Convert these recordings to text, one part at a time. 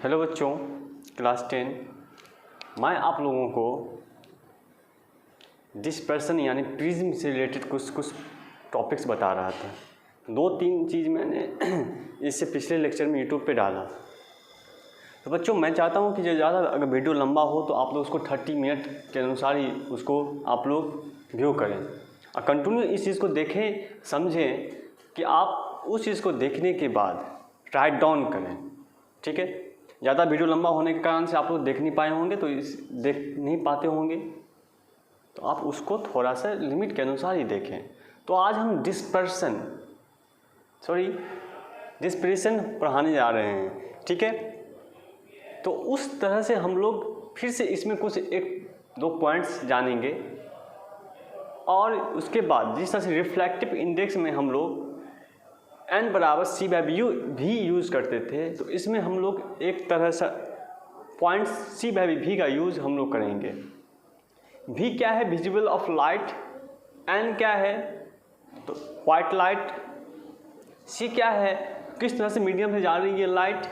Hello बच्चों, class 10। मैं आप लोगों को डिस्पर्सन यानी प्रिज्म से रिलेटेड कुछ टॉपिक्स बता रहा था। 2-3 चीज़ मैंने इससे पिछले लेक्चर में यूट्यूब पे डाला। तो बच्चों, मैं चाहता हूँ कि जो ज़्यादा अगर वीडियो लंबा हो तो आप लोग उसको 30 मिनट के अनुसार ही उसको आप लोग व्यू करें और कंटिन्यू इस चीज़ को देखें, समझें कि आप उस चीज़ को देखने के बाद राइट डाउन करें। ठीक है, ज़्यादा वीडियो लंबा होने के कारण से आप लोग देख नहीं पाए होंगे, तो देख नहीं पाते होंगे, तो आप उसको थोड़ा सा लिमिट के अनुसार ही देखें। तो आज हम डिस्पर्सन पढ़ाने जा रहे हैं। ठीक है, तो उस तरह से हम लोग फिर से इसमें कुछ 1-2 पॉइंट्स जानेंगे और उसके बाद जिस तरह से रिफ्लेक्टिव इंडेक्स में हम लोग n बराबर C/V भी यूज़ करते थे, तो इसमें हम लोग एक तरह से पॉइंट C/V का यूज़ हम लोग करेंगे। V क्या है? Visible of light. N क्या है? तो वाइट लाइट। C क्या है? किस तरह से मीडियम से जा रही है लाइट।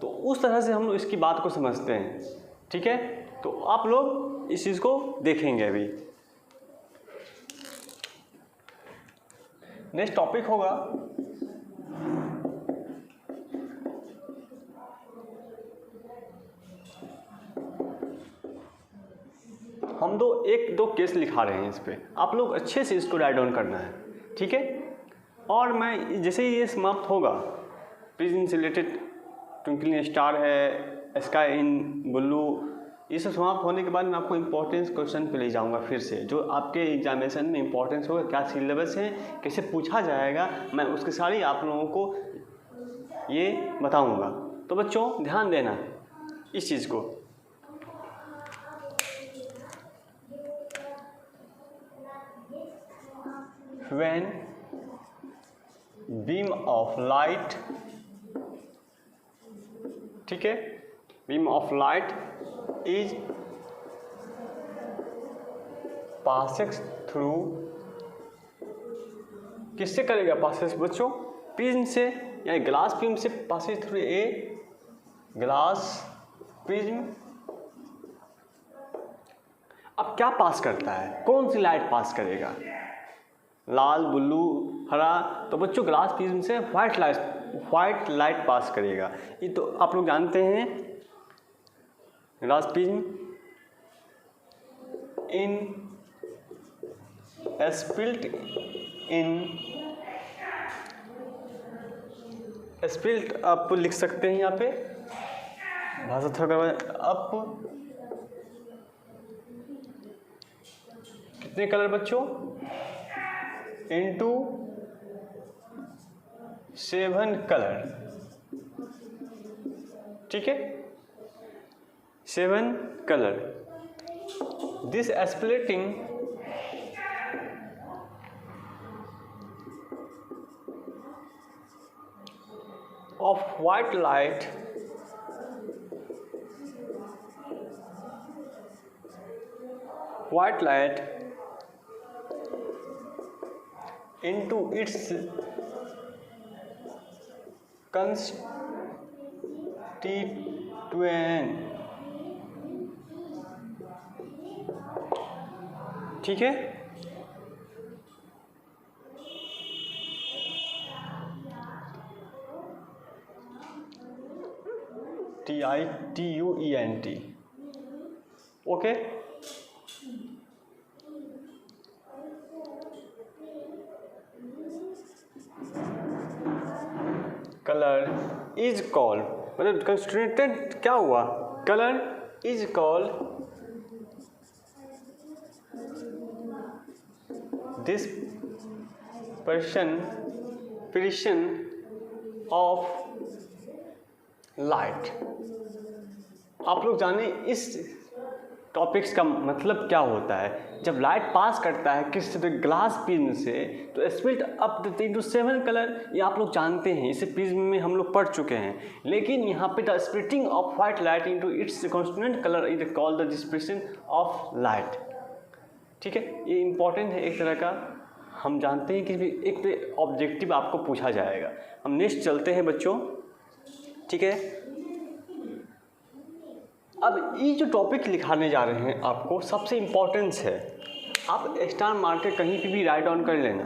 तो उस तरह से हम लोग इसकी बात को समझते हैं। ठीक है, तो आप लोग इस चीज़ को देखेंगे। अभी नेक्स्ट टॉपिक होगा हम 1-2 केस लिखा रहे हैं। इस पे आप लोग अच्छे से इसको राइट डाउन करना है। ठीक है, और मैं जैसे ही ये समाप्त होगा, प्रिज्म से रिलेटेड ट्विंकलिंग स्टार है, स्काई इन ब्लू, ये सब समाप्त होने के बाद मैं आपको इम्पोर्टेंस क्वेश्चन पे ले जाऊंगा फिर से, जो आपके एग्जामिनेशन में इम्पोर्टेंस होगा, क्या सिलेबस है, कैसे पूछा जाएगा, मैं उसके सारी आप लोगों को ये बताऊंगा। तो बच्चों ध्यान देना इस चीज़ को। When beam of light, ठीक है, beam of light is passes through, किससे करेगा पासेस बच्चों? प्रिज्म से, यानी ग्लास प्रिज्म से passes through a glass prism. अब क्या पास करता है? कौन सी लाइट पास करेगा? लाल, ब्लू, हरा। तो बच्चों ग्लास प्रिज्म से व्हाइट लाइट पास करेगा। ये तो आप लोग जानते हैं। ग्लास प्रिज्म इन स्पिल्ट आप लिख सकते हैं यहाँ पे, भाषा थोड़ा अप। कितने कलर बच्चों? into 7 colour. ठीक है, 7 colour. This splitting of white light into its constituent। ठीक है, TITUENT। Okay, colour is called, मतलब कंस्टिट्यूएंट क्या हुआ? Colour is called dispersion of light. आप लोग जाने इस टॉपिक्स का मतलब क्या होता है। जब लाइट पास करता है किस ग्लास प्रिज्म से, तो स्प्लिट अप इनटू 7 कलर, ये आप लोग जानते हैं, इसे प्रिज्म में हम लोग पढ़ चुके हैं। लेकिन यहाँ पे the splitting of white light into its constituent colour is called the dispersion of light. ठीक है, ये इंपॉर्टेंट है एक तरह का। हम जानते हैं कि एक ऑब्जेक्टिव आपको पूछा जाएगा। हम नेक्स्ट चलते हैं बच्चों। ठीक है, अब ये जो टॉपिक लिखाने जा रहे हैं आपको सबसे इम्पोर्टेंस है, आप स्टार मार के कहीं पे भी राइट डाउन कर लेना।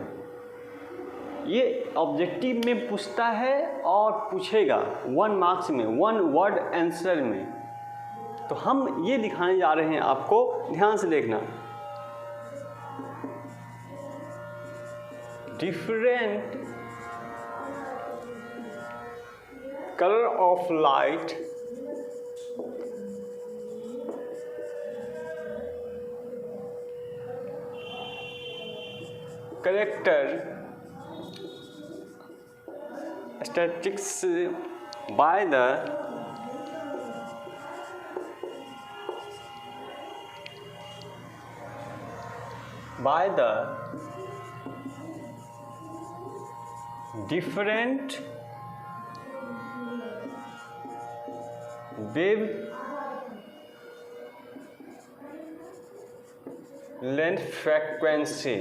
ये ऑब्जेक्टिव में पूछता है और पूछेगा 1 मार्क्स में, 1 वर्ड आंसर में। तो हम ये दिखाने जा रहे हैं आपको, ध्यान से देखना। Different colour of light character statistics by the different wavelength frequency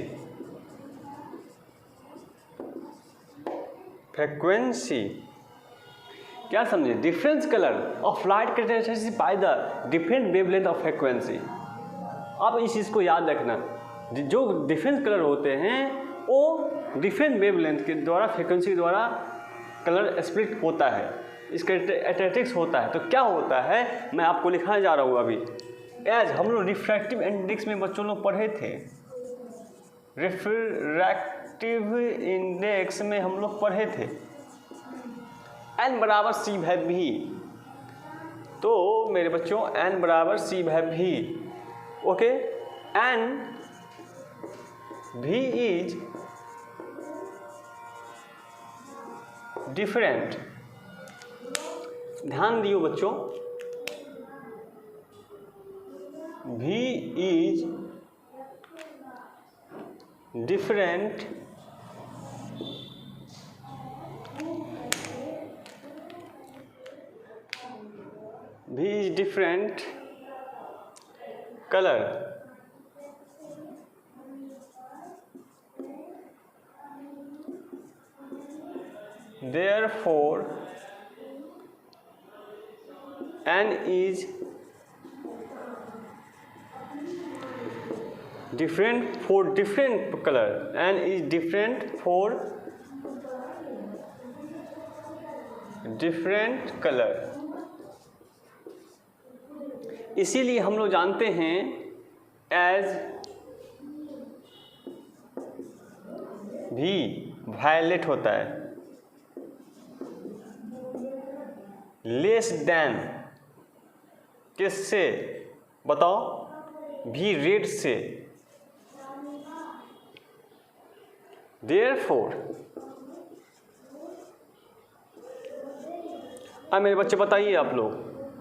क्या समझे? Difference colour of light characteristics by the different wavelength of frequency. आप इस चीज़ को याद रखना, जो डिफरेंस कलर होते हैं वो डिफरेंट वेवलेंथ के द्वारा, फ्रीक्वेंसी के द्वारा कलर स्प्लिट होता है, इसका कैरेक्टरिस्टिक्स होता है। तो क्या होता है मैं आपको लिखाने जा रहा हूँ अभी। एज हम लोग रिफ्रैक्टिव इंडेक्स में बच्चों लोग पढ़े थे, रिफ्रैक्टिव इंडेक्स में हम लोग पढ़े थे n बराबर c भाई v। तो मेरे बच्चों n बराबर c भाई v, okay. n v is different, ध्यान दियो बच्चों, v is different color therefore n is different for different color, n is different for different color। इसीलिए हम लोग जानते हैं एज भी वायलेट होता है, लेस देन किससे बताओ? भी रेड से। देयरफॉर, अब मेरे बच्चे बताइए आप लोग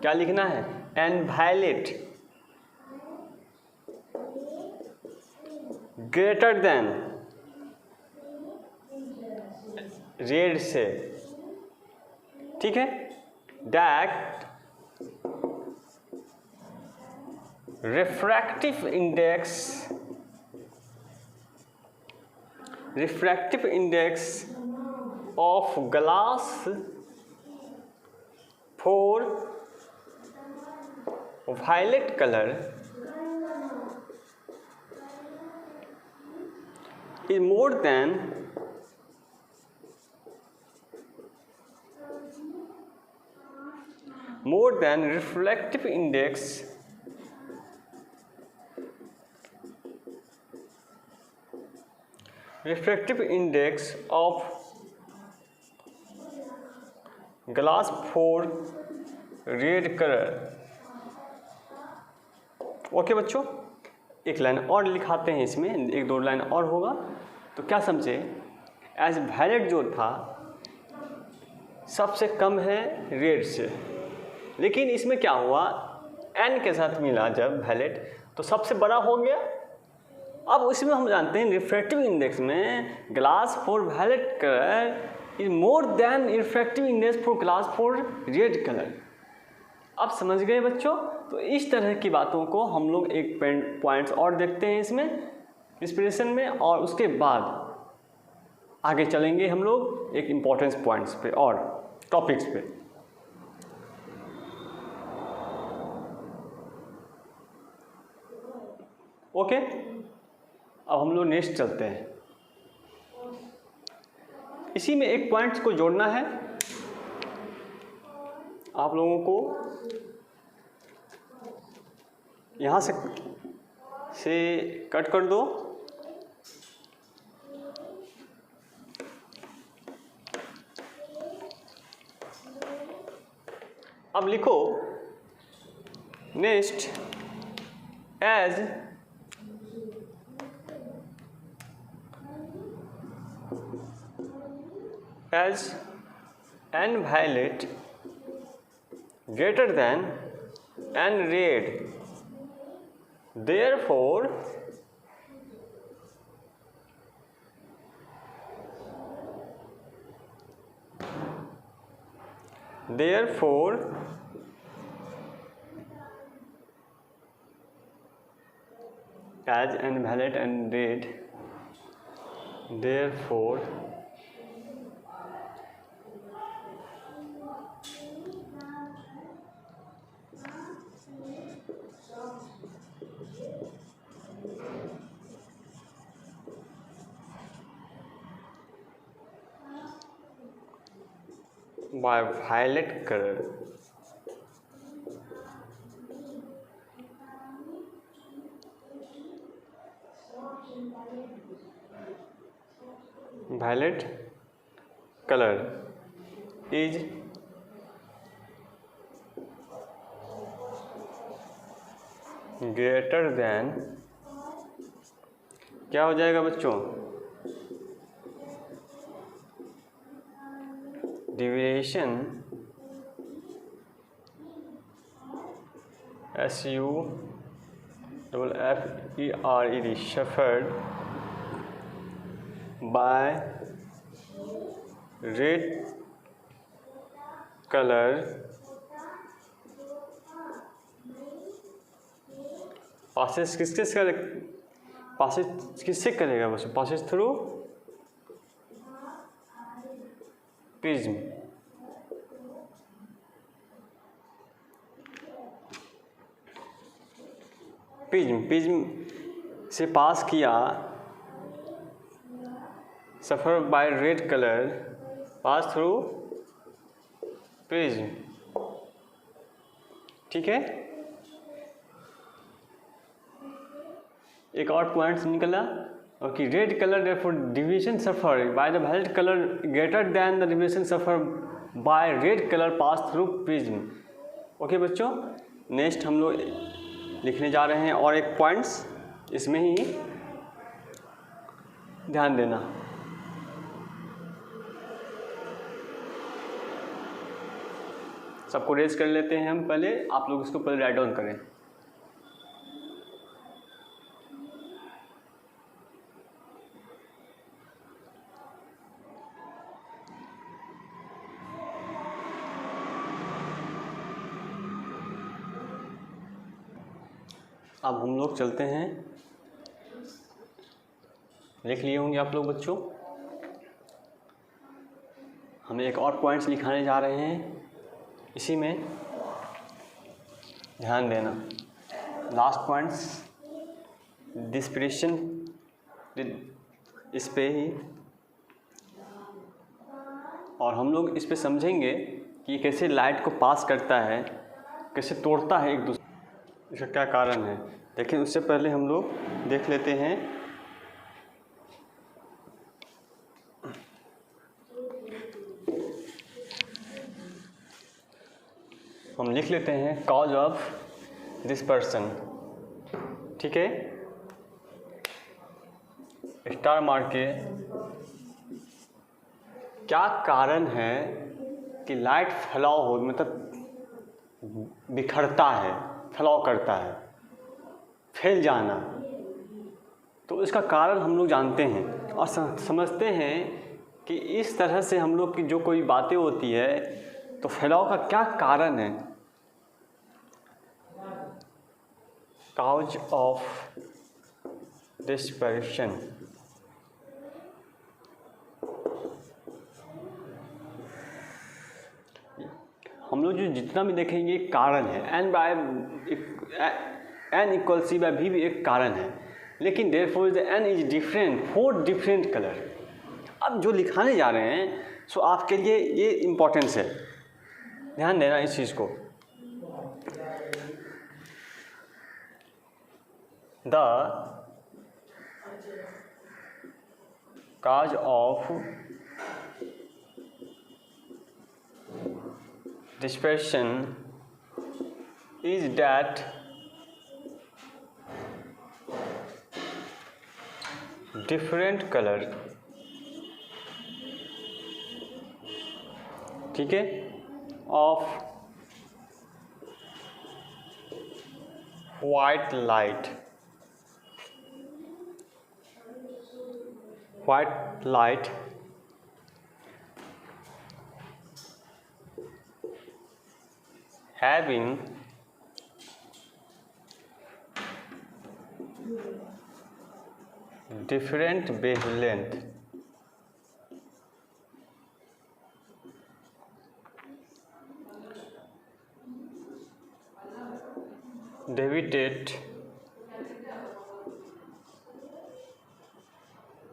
क्या लिखना है? And violet greater than red से, ठीक है। That refractive index of glass for violet color is more than refractive index of glass for red color। Okay बच्चों, एक लाइन और लिखाते हैं, इसमें 1-2 लाइन और होगा। तो क्या समझे? एज वायलेट जो था सबसे कम है रेड से, लेकिन इसमें क्या हुआ, एन के साथ मिला जब वायलेट तो सबसे बड़ा हो गया। अब उसमें हम जानते हैं रिफ्रैक्टिव इंडेक्स में glass for violet colour is more than refractive index for glass for red colour. अब समझ गए बच्चों? तो इस तरह की बातों को हम लोग एक पॉइंट्स और देखते हैं इसमें एक्सप्रेशन में, और उसके बाद आगे चलेंगे हम लोग एक इम्पोर्टेंस पॉइंट्स पे और टॉपिक्स पे। ओके, अब हम लोग नेक्स्ट चलते हैं। इसी में एक पॉइंट को जोड़ना है आप लोगों को, यहाँ से कट कर दो। अब लिखो next as n violet greater than n red, therefore as n violet and red, therefore by violet color violet color is greater than, क्या हो जाएगा बच्चों, deviation SUFFERED suffered by red color passes किससे करेगा बच्चों, passes through प्रिज्म। प्रिज्म से pass किया, suffer by red colour pass through prism, ठीक है। एक और पॉइंट निकला okay, red colour therefore deviation suffer by the violet colour greater than the deviation suffer by red colour pass through prism. Okay बच्चों, next हम लोग लिखने जा रहे हैं और एक पॉइंट्स इसमें ही ध्यान देना। सबको रेज कर लेते हैं हम, पहले आप लोग इसको पहले राइट डाउन करें। अब हम लोग चलते हैं, लिख लिए होंगे आप लोग बच्चों, हम एक और पॉइंट्स लिखाने जा रहे हैं, इसी में ध्यान देना। लास्ट पॉइंट्स डिस्प्रेशन इस पे ही, और हम लोग इस पे समझेंगे कि ये कैसे लाइट को पास करता है, कैसे तोड़ता है एक दूसरे, इसका क्या कारण है। लेकिन उससे पहले हम लोग देख लेते हैं हम लिख लेते हैं कॉज ऑफ डिस्पर्सन, ठीक है, स्टार मार के। क्या कारण है कि लाइट फैलाव हो, मतलब बिखरता है, फैलाव करता है, फैल जाना। तो इसका कारण हम लोग जानते हैं और समझते हैं कि इस तरह से हम लोग की जो कोई बातें होती है तो फैलाव का क्या कारण है। कॉज ऑफ डिस्पर्शन, हम लोग जो जितना भी देखेंगे कारण है, एन इक्वल सी बाय भी एक कारण है। लेकिन therefore the n is different, 4 different colour. अब जो लिखाने जा रहे हैं सो आपके लिए ये इम्पोर्टेंस है, ध्यान देना इस चीज़ को। The cause of dispersion is that different color, ठीक है, of white light having different wavelength deviated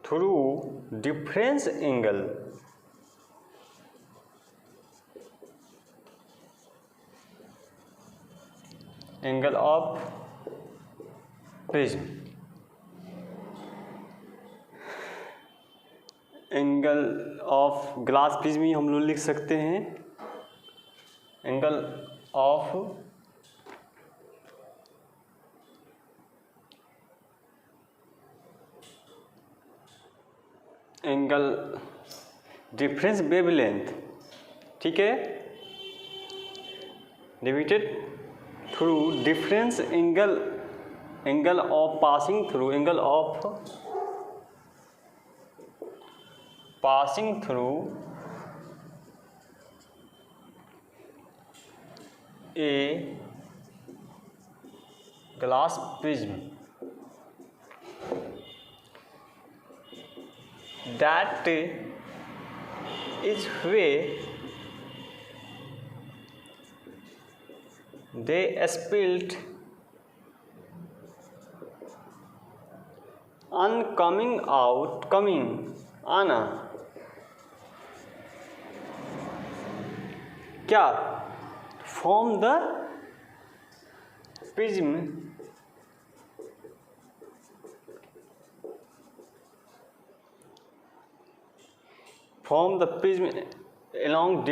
through difference angle of prism, angle of glass prism ही हम लोग लिख सकते हैं, एंगल डिफरेंस वेवलेंथ, ठीक है, divided through difference angle of passing through a glass prism that is where they spilled coming आना, क्या, from the prism along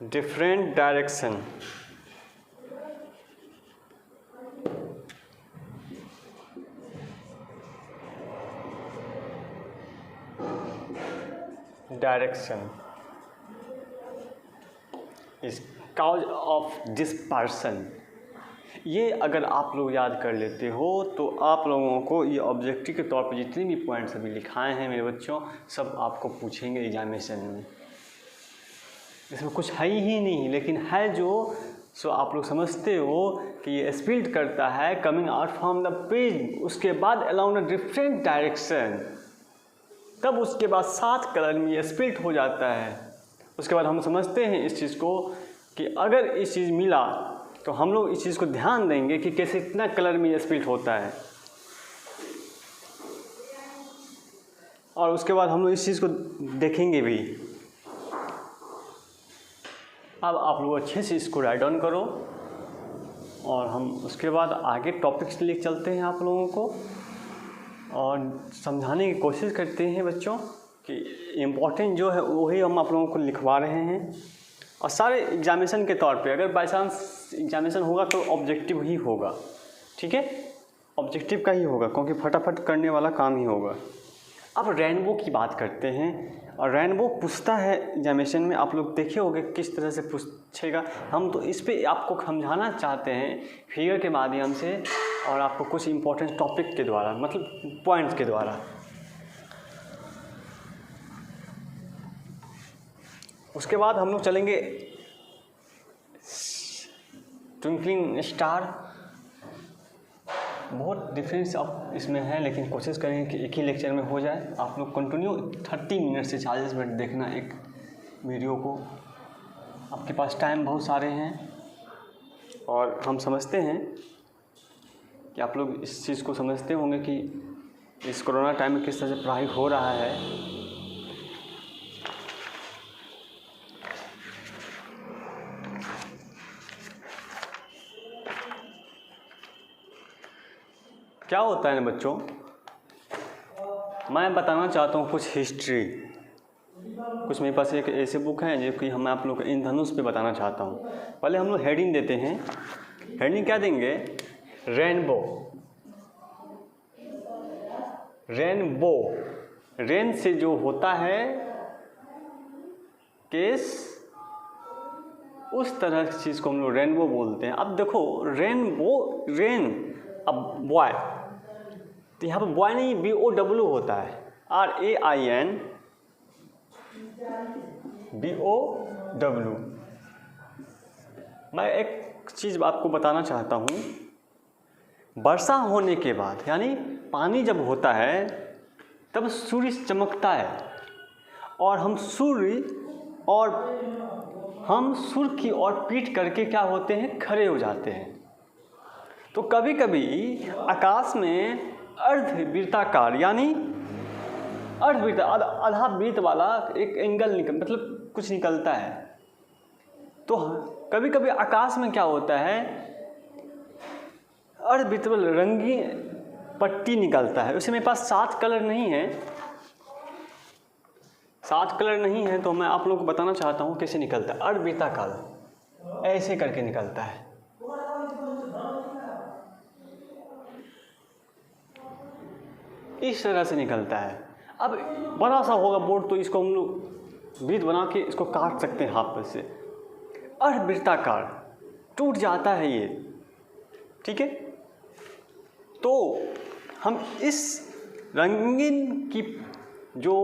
different direction, is cause of dispersion। ये अगर आप लोग याद कर लेते हो तो आप लोगों को ये ऑब्जेक्टिव के तौर पर जितने भी पॉइंट्स अभी लिखाए हैं मेरे बच्चों, सब आपको पूछेंगे एग्जामिनेशन में। इसमें कुछ है ही नहीं, लेकिन है जो सो आप लोग समझते हो कि ये स्पिल्ड करता है coming out from the prism, उसके बाद अलोंग द डिफरेंट डायरेक्शन, तब उसके बाद 7 कलर में ये स्पिल्ट हो जाता है। उसके बाद हम समझते हैं इस चीज़ को कि अगर इस चीज़ मिला तो हम लोग इस चीज़ को ध्यान देंगे कि कैसे इतना कलर में ये स्प्लिट होता है, और उसके बाद हम लोग इस चीज़ को देखेंगे भी। अब आप लोग अच्छे से इसको राइट डाउन करो और हम उसके बाद आगे टॉपिक्स ले चलते हैं आप लोगों को और समझाने की कोशिश करते हैं बच्चों कि इम्पोर्टेंट जो है वही हम आप लोगों को लिखवा रहे हैं। और सारे एग्जामिनेशन के तौर पे अगर बाई चांस एग्जामिनेशन होगा तो ऑब्जेक्टिव ही होगा, ठीक है, ऑब्जेक्टिव का ही होगा क्योंकि फटाफट करने वाला काम ही होगा। अब रेनबो की बात करते हैं, और रेनबो पूछता है एग्जामिनेशन में, आप लोग देखे होंगे किस तरह से पूछेगा। हम तो इस पे आपको समझाना चाहते हैं फिगर के माध्यम से और आपको कुछ इम्पोर्टेंट टॉपिक के द्वारा, मतलब पॉइंट्स के द्वारा। उसके बाद हम लोग चलेंगे ट्विंकलिंग स्टार। बहुत डिफरेंस अब इसमें है, लेकिन कोशिश करेंगे कि एक ही लेक्चर में हो जाए। आप लोग कंटिन्यू 30 मिनट से 40 मिनट देखना, एक वीडियो को। आपके पास टाइम बहुत सारे हैं और हम समझते हैं कि आप लोग इस चीज़ को समझते होंगे कि इस कोरोना टाइम में किस तरह से पढ़ाई हो रहा है। क्या होता है ना बच्चों, मैं बताना चाहता हूँ कुछ हिस्ट्री। कुछ मेरे पास एक ऐसे बुक हैं जो कि हम आप लोग को इंद्रधनुष पे बताना चाहता हूँ। पहले हम लोग हेडिंग देते हैं। हेडिंग क्या देंगे? रेनबो। रेनबो, रेन से जो होता है केस, उस तरह की चीज़ को हम लोग रेनबो बोलते हैं। अब देखो रेनबो, रेन, अब बॉय, तो यहाँ पर बॉय नहीं BOW होता है, RAIN BOW। मैं एक चीज़ आपको बताना चाहता हूँ, वर्षा होने के बाद यानी पानी जब होता है तब सूर्य चमकता है और हम सूर्य की ओर पीठ करके क्या होते हैं? खड़े हो जाते हैं। तो कभी कभी आकाश में अर्धवृत्ताकार यानी आधा वृत्त वाला एक एंगल मतलब कुछ निकलता है। तो कभी कभी आकाश में क्या होता है? अर्धवृत्त रंगीन पट्टी निकलता है। वैसे मेरे पास 7 कलर नहीं है, 7 कलर नहीं है, तो मैं आप लोगों को बताना चाहता हूँ कैसे निकलता है। अर्धवृत्ताकार ऐसे करके निकलता है। इस तरह से निकलता है। अब बड़ा सा होगा बोर्ड तो इसको हम लोग वृत्त बना के इसको काट सकते हैं हाथ से। अर्धवृत्ताकार टूट जाता है ये, ठीक है। तो हम इस रंगीन की जो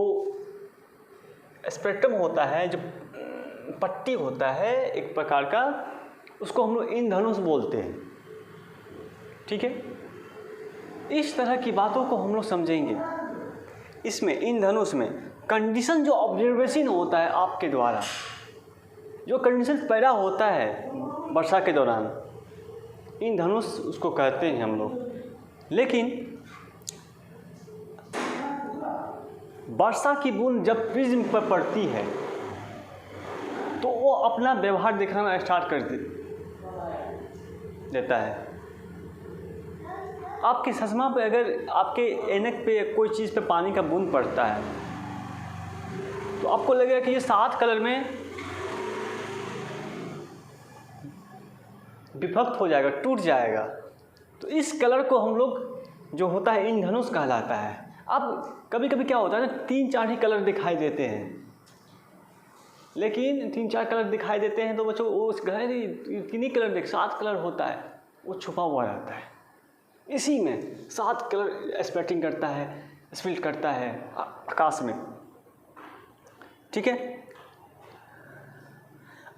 स्पेक्ट्रम होता है, जो पट्टी होता है एक प्रकार का, उसको हम लोग इंद्रधनुष बोलते हैं, ठीक है। इस तरह की बातों को हम लोग समझेंगे। इसमें इंद्रधनुष में कंडीशन जो ऑब्जर्वेशन होता है आपके द्वारा, जो कंडीशन पैदा होता है वर्षा के दौरान, इंद्रधनुष उसको कहते हैं हम लोग। लेकिन वर्षा की बूंद जब प्रिज्म पर पड़ती है तो वो अपना व्यवहार दिखाना स्टार्ट कर देता है। आपके चश्मा पे अगर आपके ऐनक पे कोई चीज़ पे पानी का बूंद पड़ता है तो आपको लगेगा कि ये 7 कलर में विभक्त हो जाएगा, टूट जाएगा। तो इस कलर को हम लोग जो होता है इंद्रधनुष कहलाता है। अब कभी कभी क्या होता है ना, 3-4 ही कलर दिखाई देते हैं, लेकिन 3-4 कलर दिखाई देते हैं तो बच्चों वो गहरी 3 कलर 7 कलर होता है, वो छुपा हुआ रहता है। इसी में 7 कलर स्पैटिंग करता है, स्पिल्ट करता है आकाश में, ठीक है।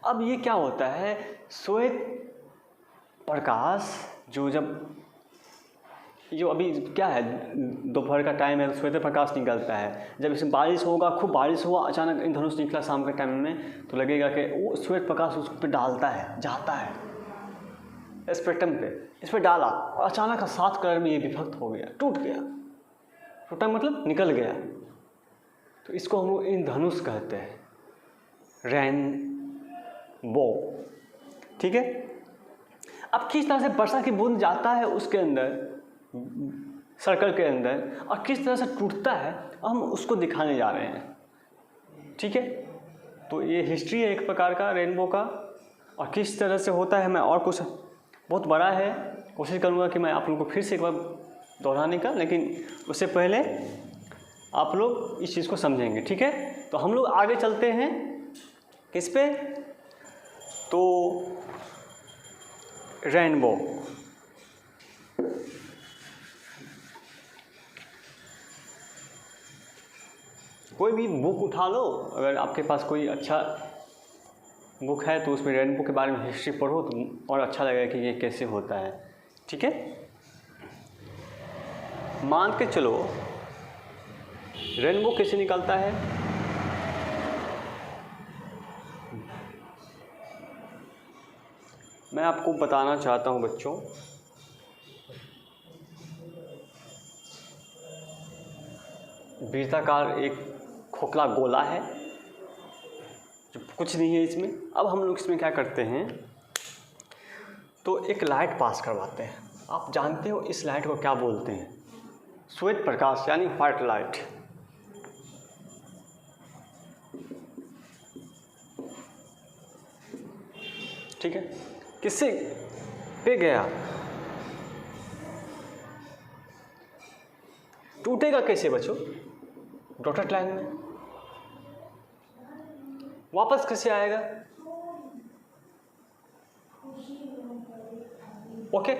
अब ये क्या होता है, श्वेत प्रकाश जो अभी क्या है, दोपहर का टाइम है तो श्वेत प्रकाश निकलता है। जब इसमें बारिश होगा, खूब बारिश हुआ, अचानक इंद्रधनुष निकला शाम के टाइम में, तो लगेगा कि वो श्वेत प्रकाश उस पर डालता है, जाता है स्पेक्ट्रम पे, इस पर डाला और अचानक 7 कलर में ये विभक्त हो गया, टूट गया। टूटा मतलब निकल गया। तो इसको हम लोग इंद्रधनुष कहते हैं, रेनबो, ठीक है। अब किस तरह से वर्षा की बूंद जाता है उसके अंदर, सर्कल के अंदर, और किस तरह से टूटता है, हम उसको दिखाने जा रहे हैं, ठीक है। तो ये हिस्ट्री है एक प्रकार का रेनबो का, और किस तरह से होता है। मैं और कुछ बहुत बड़ा है, कोशिश करूँगा कि मैं आप लोगों को फिर से एक बार दोहराने का, लेकिन उससे पहले आप लोग इस चीज़ को समझेंगे, ठीक है। तो हम लोग आगे चलते हैं किस पे, तो रेनबो। कोई भी बुक उठा लो, अगर आपके पास कोई अच्छा बुक है तो उसमें रेनबो के बारे में हिस्ट्री पढ़ो तो और अच्छा लगेगा कि ये कैसे होता है, ठीक है। मान के चलो रेनबो कैसे निकलता है। मैं आपको बताना चाहता हूँ बच्चों, वृत्ताकार एक खोखला गोला है जो कुछ नहीं है इसमें। अब हम लोग इसमें क्या करते हैं, तो एक लाइट पास करवाते हैं। आप जानते हो इस लाइट को क्या बोलते हैं? श्वेत प्रकाश यानी व्हाइट लाइट। ठीक है, किससे पे गया? टूटेगा कैसे बच्चों? डॉटेड लाइन में। वापस कैसे आएगा? ओके।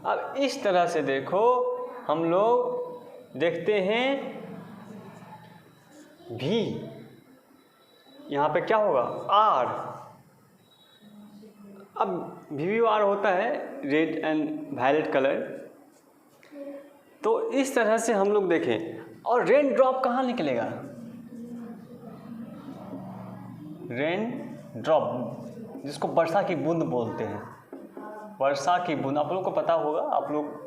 अब इस तरह से देखो, हम लोग देखते हैं भी, यहाँ पे क्या होगा? आर। अब वी आर होता है रेड एंड वायलेट कलर। तो इस तरह से हम लोग देखें। और रेन ड्रॉप कहाँ निकलेगा? रेन ड्रॉप, जिसको वर्षा की बूंद बोलते हैं। वर्षा की बूंद आप लोगों को पता होगा, आप लोग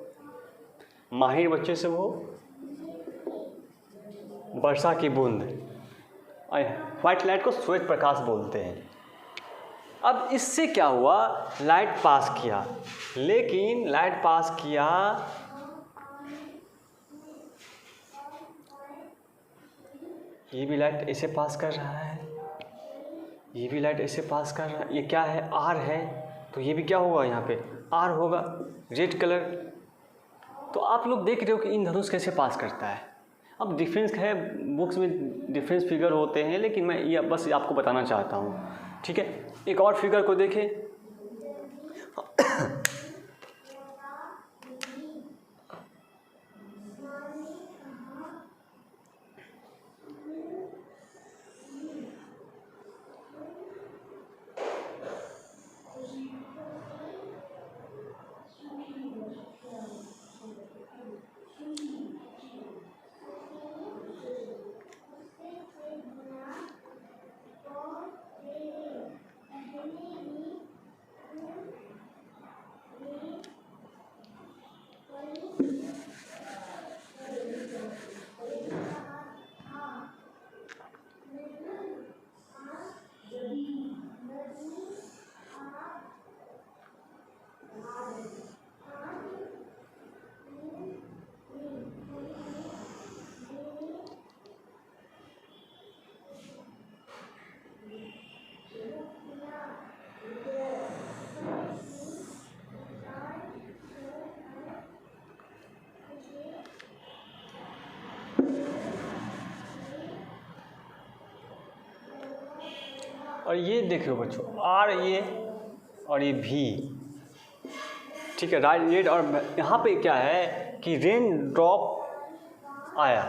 माहिर बच्चे से हो। वर्षा की बूंद, व्हाइट लाइट को श्वेत प्रकाश बोलते हैं। अब इससे क्या हुआ? लाइट पास किया, लेकिन लाइट पास किया ये भी लाइट ऐसे पास कर रहा है, ये भी लाइट ऐसे पास कर रहा है। ये क्या है? आर है। तो ये भी क्या होगा? यहाँ पे आर होगा, रेड कलर। तो आप लोग देख रहे हो कि इंद्रधनुष कैसे पास करता है। अब डिफरेंस है, बुक्स में डिफरेंस फिगर होते हैं, लेकिन मैं ये बस आपको बताना चाहता हूँ। ठीक है, एक और फिगर को देखें। और ये देख लो बच्चों, आर ये और ये भी। ठीक है, राइट रेड। और यहाँ पे क्या है कि रेन ड्रॉप आया,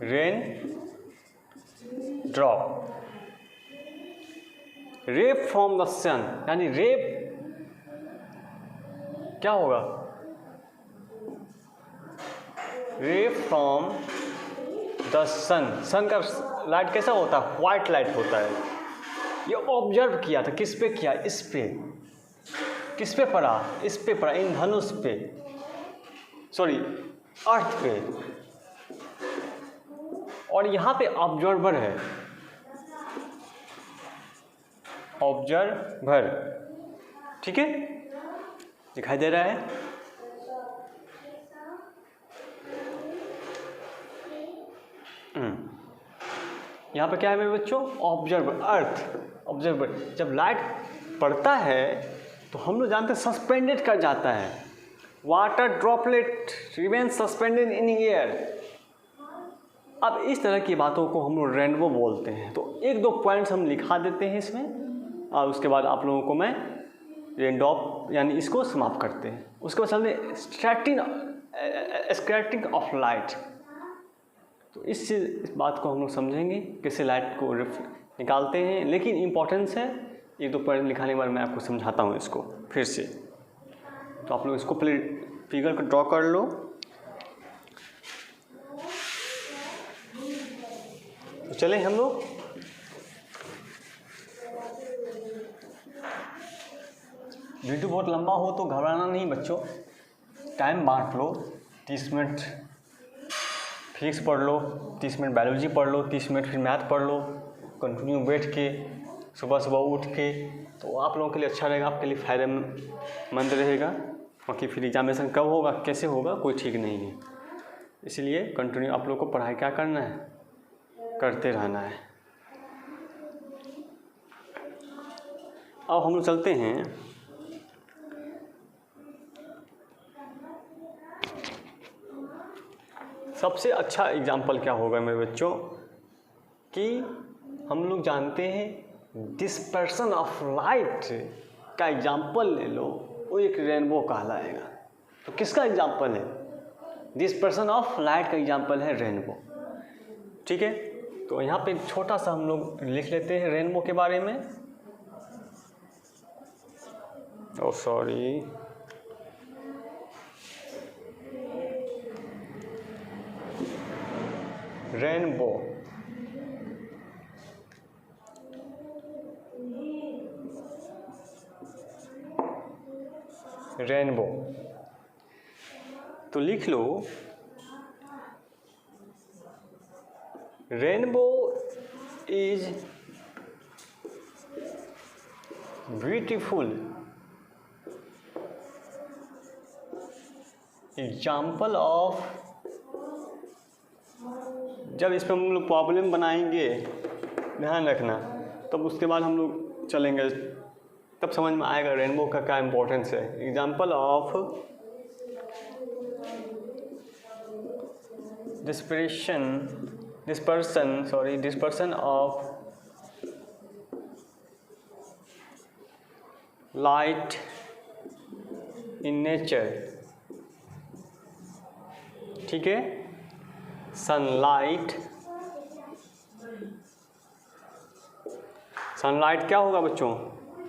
रेन ड्रॉप, रे फ्रॉम द सन, यानी रे क्या होगा? रे फ्रॉम द सन। सन का लाइट कैसा होता है? व्हाइट लाइट होता है। ये ऑब्जर्व किया था, किस पे किया? इस पे। किस पे पड़ा? इस पे पड़ा, इंद्रधनुष पे, सॉरी अर्थ पे। और यहाँ पे ऑब्जर्वर है, ऑब्जर्वर। ठीक है, दिखाई दे रहा है? यहाँ पे क्या है मेरे बच्चों? ऑब्जर्वर, अर्थ, ऑब्जर्वर। जब लाइट पड़ता है तो हम लोग जानते हैं सस्पेंडेड कर जाता है। Water droplet remain suspended in air. अब इस तरह की बातों को हम लोग रेनबो बोलते हैं। तो एक दो पॉइंट्स हम लिखा देते हैं इसमें, और उसके बाद आप लोगों को मैं रेनड्रॉप यानी इसको समाप्त करते हैं। उसके बाद चलते स्कैटरिंग ऑफ लाइट। तो इस बात को हम लोग समझेंगे कैसे लाइट को निकालते हैं। लेकिन इम्पोर्टेंस है, एक दो पॉइंट लिखाने के बाद मैं आपको समझाता हूँ इसको फिर से। तो आप लोग इसको पहले फिगर को ड्रॉ कर लो। तो चलें हम लोग वीडियो बहुत लंबा हो तो घबराना नहीं बच्चों, टाइम बांट लो। 30 मिनट फिजिक्स पढ़ लो, 30 मिनट बायोलॉजी पढ़ लो, 30 मिनट फिर मैथ पढ़ लो, कंटिन्यू बैठ के सुबह सुबह उठ के, तो आप लोगों के लिए अच्छा रहेगा, आपके लिए फ़ायदेमंद रहेगा। बाकी फिर एग्जामिनेशन कब होगा कैसे होगा कोई ठीक नहीं है, इसलिए कंटिन्यू आप लोग को पढ़ाई क्या करना है, करते रहना है। अब हम लोग चलते हैं सबसे अच्छा एग्जाम्पल क्या होगा मेरे बच्चों कि हम लोग जानते हैं डिस्पर्सन ऑफ लाइट का एग्जाम्पल ले लो, वो एक रेनबो कहलाएगा। तो किसका एग्जाम्पल है? डिस्पर्सन ऑफ लाइट का एग्जाम्पल है रेनबो। ठीक है, तो यहाँ पे छोटा सा हम लोग लिख लेते हैं रेनबो के बारे में। ओह सॉरी, रेनबो रेनबो तो लिख लो, rainbow is beautiful example of, जब इस पर हम लोग प्रॉब्लम बनाएंगे ध्यान रखना, तब उसके बाद हम लोग चलेंगे, तब समझ में आएगा रेनबो का क्या इम्पोर्टेंस है। Example of dispersion of light in nature. ठीक है, सनलाइट क्या होगा बच्चों?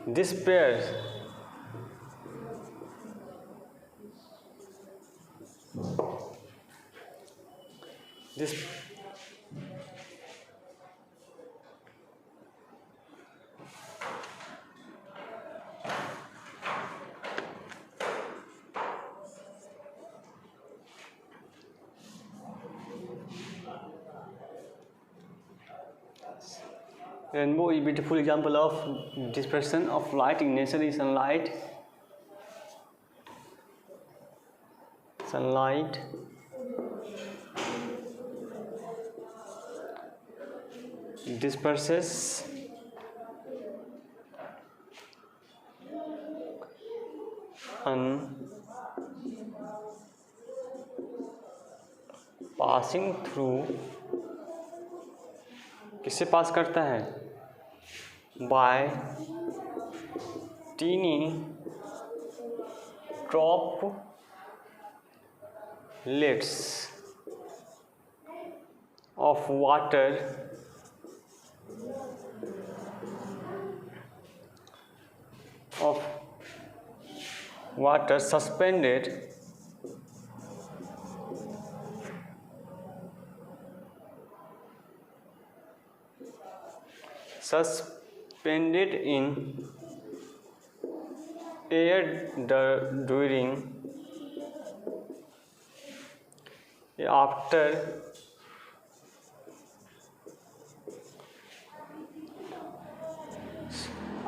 Disperse Rainbow is a beautiful example of dispersion of light in nature. Is sunlight disperses on passing through, किससे पास करता है? By tiny droplets of water suspended in air during after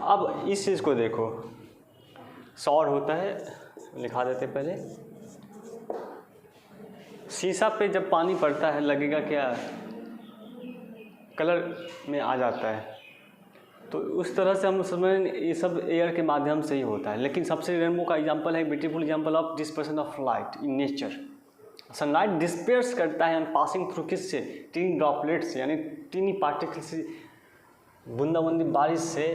अब इस चीज़ को देखो, सौर होता है, लिखा देते पहले। शीशा पे जब पानी पड़ता है लगेगा क्या? कलर में आ जाता है। तो उस तरह से हम समझ, ये सब एयर के माध्यम से ही होता है। लेकिन सबसे रेनबो का एग्जांपल है beautiful example of dispersion of light in nature. Sunlight disperse करता है पासिंग थ्रू किससे? टीनी ड्रॉपलेट्स यानी टीनी पार्टिकल से, बूंदाबूंदी बारिश से,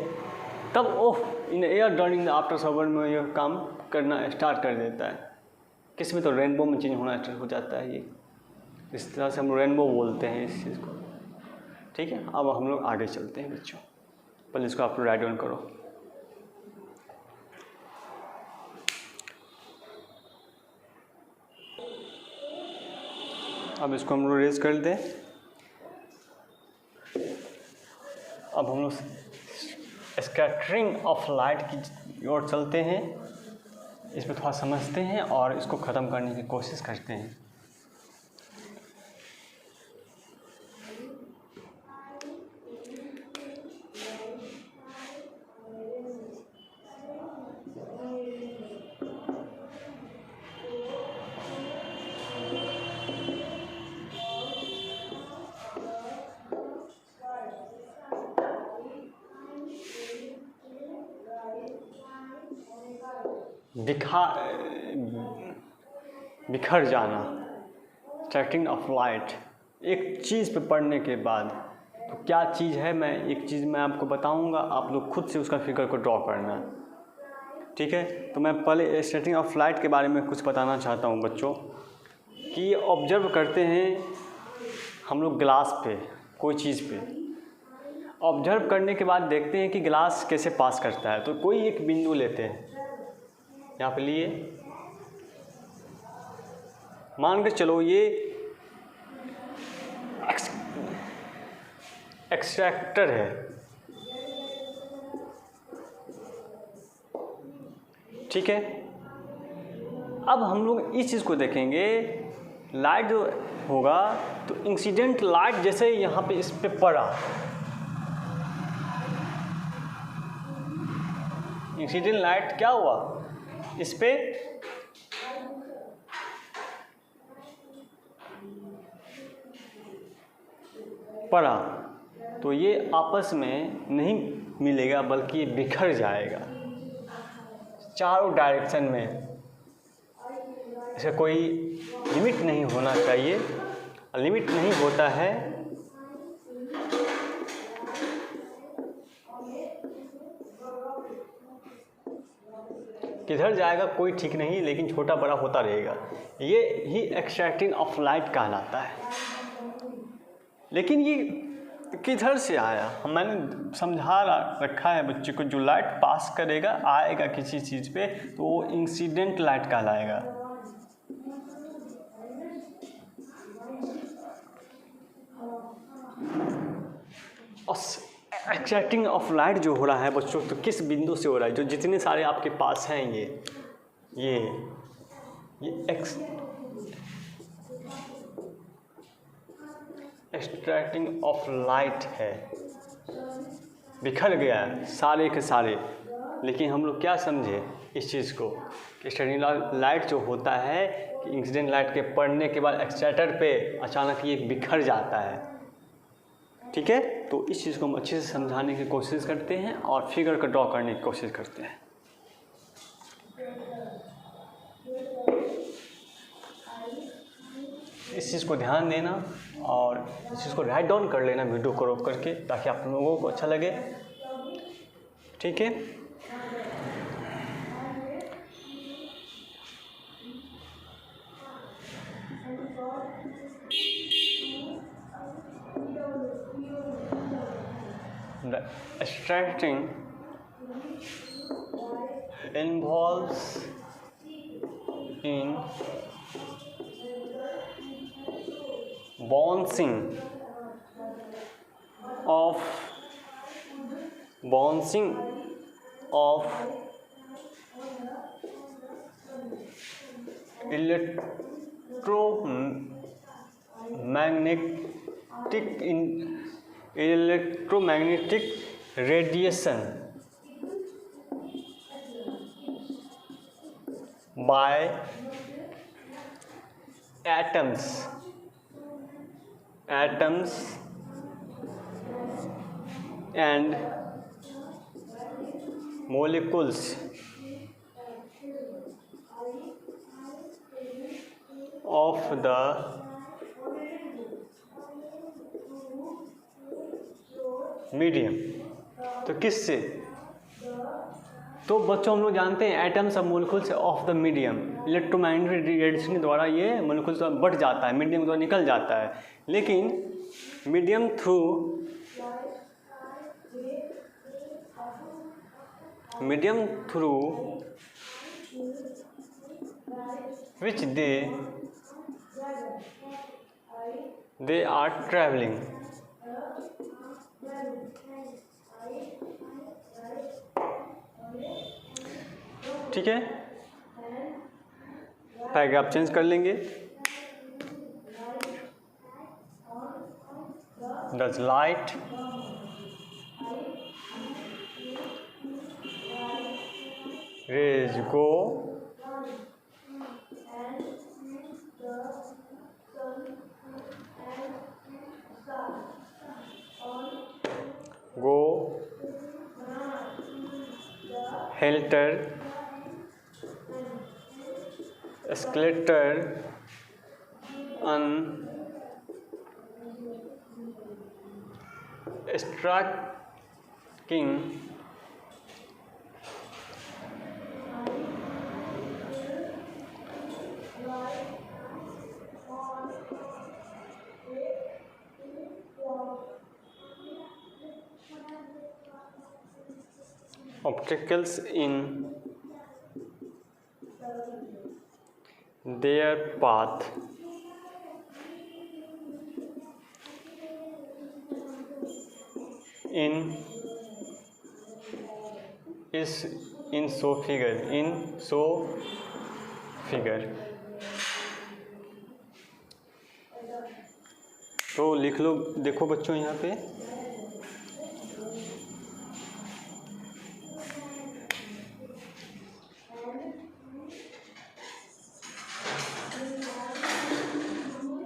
तब oh in air during the after shower में यह काम करना स्टार्ट कर देता है। किस में? तो रेनबो में चेंज होना स्टार्ट हो जाता है। ये इस तरह से हम रेनबो बोलते हैं इस चीज़ को। ठीक है, अब हम लोग आगे चलते हैं बच्चों। पहले इसको आप राइट डाउन करो। अब इसको हम लोग रेज कर दें। अब हम लोग स्कैटरिंग ऑफ लाइट की ओर चलते हैं। इस पर थोड़ा समझते हैं और इसको ख़त्म करने की कोशिश करते हैं। बिखर जाना, स्कैटरिंग ऑफ लाइट। एक चीज़ पे पढ़ने के बाद तो क्या चीज़ है, मैं एक चीज़ मैं आपको बताऊंगा, आप लोग खुद से उसका फिगर को ड्रॉ करना, ठीक है। तो मैं पहले स्कैटरिंग ऑफ लाइट के बारे में कुछ बताना चाहता हूं बच्चों, कि ऑब्जर्व करते हैं हम लोग ग्लास पे, कोई चीज़ पे ऑब्जर्व करने के बाद देखते हैं कि ग्लास कैसे पास करता है। तो कोई एक बिंदु लेते हैं, यहाँ पे लिए, मान के चलो ये एक्सट्रैक्टर है, ठीक है। अब हम लोग इस चीज़ को देखेंगे, लाइट जो होगा तो इंसिडेंट लाइट जैसे यहाँ पे इस पे पड़ा, इंसिडेंट लाइट क्या हुआ, इस पे पड़ा, तो ये आपस में नहीं मिलेगा बल्कि ये बिखर जाएगा चारों डायरेक्शन में। इसका कोई लिमिट नहीं होना चाहिए, लिमिट नहीं होता है किधर जाएगा कोई ठीक नहीं, लेकिन छोटा बड़ा होता रहेगा। ये ही एक्सट्रैक्टिंग ऑफ लाइट कहलाता है। लेकिन ये किधर से आया, मैंने समझा रखा है बच्चे को, जो लाइट पास करेगा आएगा किसी चीज़ पे तो वो इंसिडेंट लाइट कहलाएगा। और एक्सट्रैक्टिंग ऑफ लाइट जो हो रहा है बच्चों, तो किस बिंदु से हो रहा है, जो जितने सारे आपके पास हैं ये एक्सट्रैक्टिंग ऑफ लाइट है, बिखर गया है सारे के सारे। लेकिन हम लोग क्या समझे इस चीज़ को, कि एक्सट्रैक्टिंग लाइट जो होता है कि इंसिडेंट लाइट के पड़ने के बाद एक्सट्रैक्टर पे अचानक ये बिखर जाता है, ठीक है। तो इस चीज़ को हम अच्छे से समझाने की कोशिश करते हैं और फिगर को ड्रॉ करने की कोशिश करते हैं। इस चीज़ को ध्यान देना और इस चीज़ को राइट डाउन कर लेना वीडियो को रोक करके, ताकि आप लोगों को अच्छा लगे, ठीक है। The extracting involves in bouncing of electromagnetic radiation by atoms and molecules of the medium. तो किससे, तो बच्चों हम लोग जानते हैं एटम्स और molecules of the medium, electromagnetic radiation के द्वारा ये मोलिक्यूल्स बढ़ जाता है, मीडियम के द्वारा निकल जाता है। लेकिन medium through which they are traveling, ठीक है। पैराग्राफ चेंज कर लेंगे। Does light rays go helter skelter striking obstacles in their path in so figure। तो लिख लो, देखो बच्चों यहाँ पे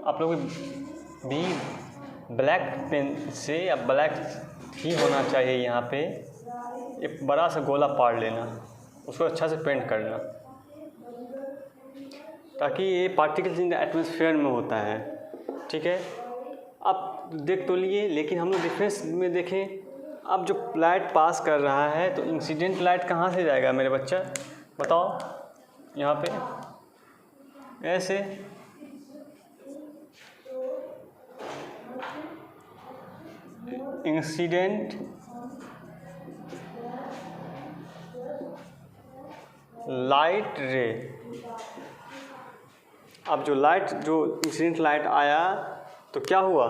आप लोग भी ब्लैक पेन से या ब्लैक ही होना चाहिए। यहाँ पे एक बड़ा सा गोला पाड़ लेना, उसको अच्छा से पेंट करना, ताकि ये पार्टिकल्स इन द एटमॉस्फेयर में होता है। ठीक है, आप देख तो लिए, लेकिन हम लोग डिफरेंस में देखें। अब जो लाइट पास कर रहा है तो इंसिडेंट लाइट कहाँ से जाएगा मेरे बच्चा, बताओ। यहाँ पे ऐसे इंसिडेंट लाइट रे। अब जो इंसिडेंट लाइट आया तो क्या हुआ,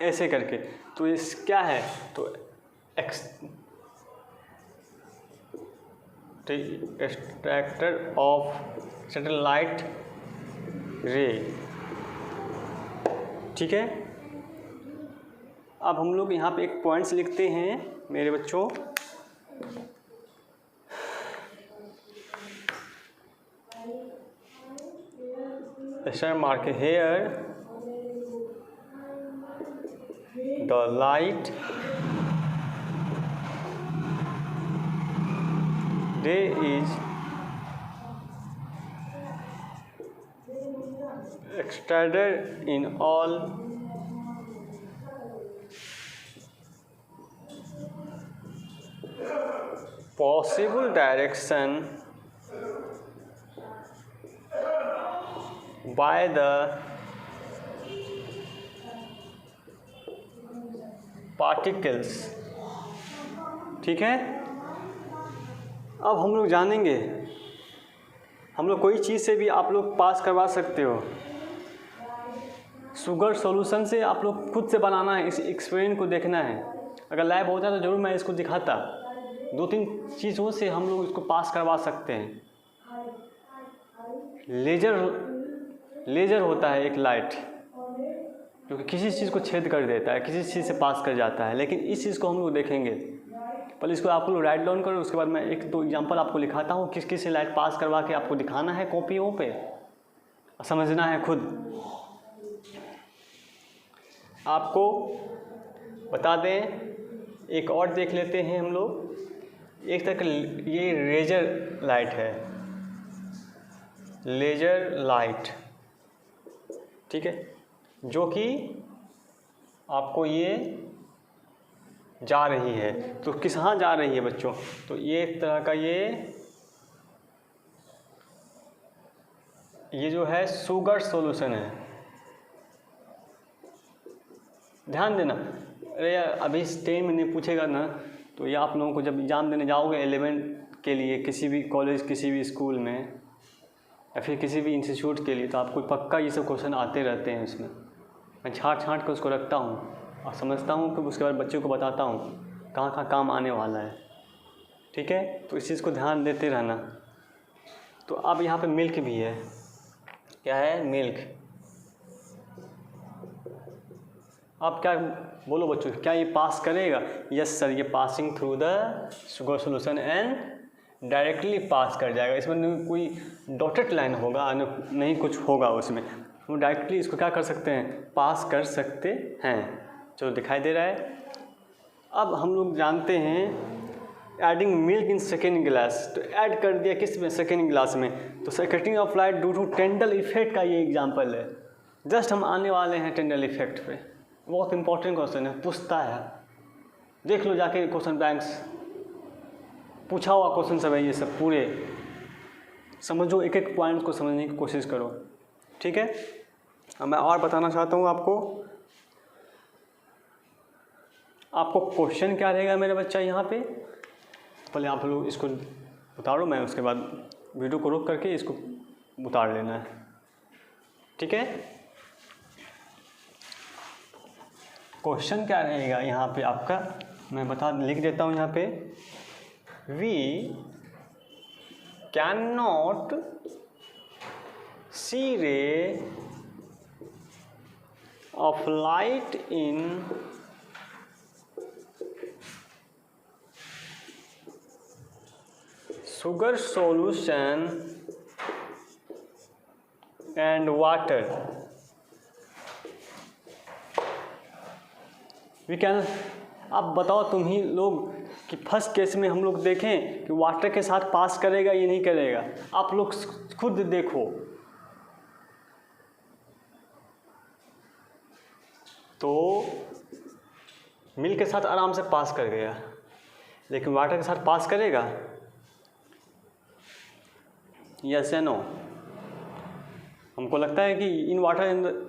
ऐसे करके। तो इस क्या है, तो एक्सट्रैक्टर ऑफ सैटेलाइट रे। ठीक है, अब हम लोग यहाँ पे एक पॉइंट्स लिखते हैं मेरे बच्चों। Mark here the light ray is extended in all possible direction by the particles। ठीक है, अब हम लोग जानेंगे, हम लोग कोई चीज़ से भी आप लोग पास करवा सकते हो। शुगर सॉल्यूशन से आप लोग खुद से बनाना है, इस एक्सपेरिमेंट को देखना है। अगर लैब होता तो ज़रूर मैं इसको दिखाता। 2-3 चीज़ों से हम लोग इसको पास करवा सकते हैं। लेजर होता है एक लाइट, जो कि किसी चीज़ को छेद कर देता है, किसी चीज़ से पास कर जाता है। लेकिन इस चीज़ को हम लोग देखेंगे। पहले इसको आप लोग राइट डाउन करो, उसके बाद मैं 1-2 एग्जांपल आपको लिखाता हूँ, किस किस से लाइट पास करवा के आपको दिखाना है कॉपियों पे, समझना है खुद। आपको बता दें, एक और देख लेते हैं हम लोग। एक तक ये लेजर लाइट है, लेजर लाइट। ठीक है, जो कि आपको ये जा रही है। तो कहाँ जा रही है बच्चों, तो ये एक तरह का ये जो है शुगर सॉल्यूशन है। ध्यान देना, अरे यार अभी इस 10 में नहीं पूछेगा ना, तो ये आप लोगों को जब एग्ज़ाम देने जाओगे 11 के लिए किसी भी कॉलेज किसी भी स्कूल में या फिर किसी भी इंस्टीट्यूट के लिए, तो आपको पक्का ये सब क्वेश्चन आते रहते हैं इसमें। मैं छाँट कर उसको रखता हूँ और समझता हूँ कि उसके बाद बच्चों को बताता हूँ कहाँ कहाँ काम आने वाला है। ठीक है, तो इस चीज़ को ध्यान देते रहना। तो अब यहाँ पे मिल्क भी है, क्या है, मिल्क। अब क्या बोलो बच्चों, क्या ये पास करेगा? यस सर, ये passing through the sugar solution and directly pass कर जाएगा। इसमें कोई डॉटेड लाइन होगा नहीं, कुछ होगा उसमें, हम डायरेक्टली इसको क्या कर सकते हैं, पास कर सकते हैं। चलो दिखाई दे रहा है। अब हम लोग जानते हैं adding milk in second glass, तो ऐड कर दिया किस में, सेकेंड ग्लास में, तो scattering of light due to Tyndall effect का ये एग्जांपल है। जस्ट हम आने वाले हैं टेंडल इफेक्ट पे, बहुत इंपॉर्टेंट क्वेश्चन है, पूछता है, देख लो जाके क्वेश्चन बैंक्स, पूछा हुआ क्वेश्चन सब है ये सब, पूरे समझो, एक एक पॉइंट को समझने की कोशिश करो। ठीक है, अब मैं और बताना चाहता हूँ आपको क्वेश्चन क्या रहेगा मेरे बच्चा यहाँ पे। पहले आप लोग इसको उतारो, मैं उसके बाद वीडियो को रोक करके इसको उतार लेना है। ठीक है, क्वेश्चन क्या रहेगा यहाँ पे आपका, मैं लिख देता हूँ यहाँ पे। We can not see ray of light in sugar solution and water. We can, अब बताओ तुम ही लोग कि फर्स्ट केस में हम लोग देखें कि वाटर के साथ पास करेगा ये नहीं करेगा, आप लोग खुद देखो। तो मिल्क के साथ आराम से पास कर गया, लेकिन वाटर के साथ पास करेगा? यस या नो? हमको लगता है कि इन वाटर,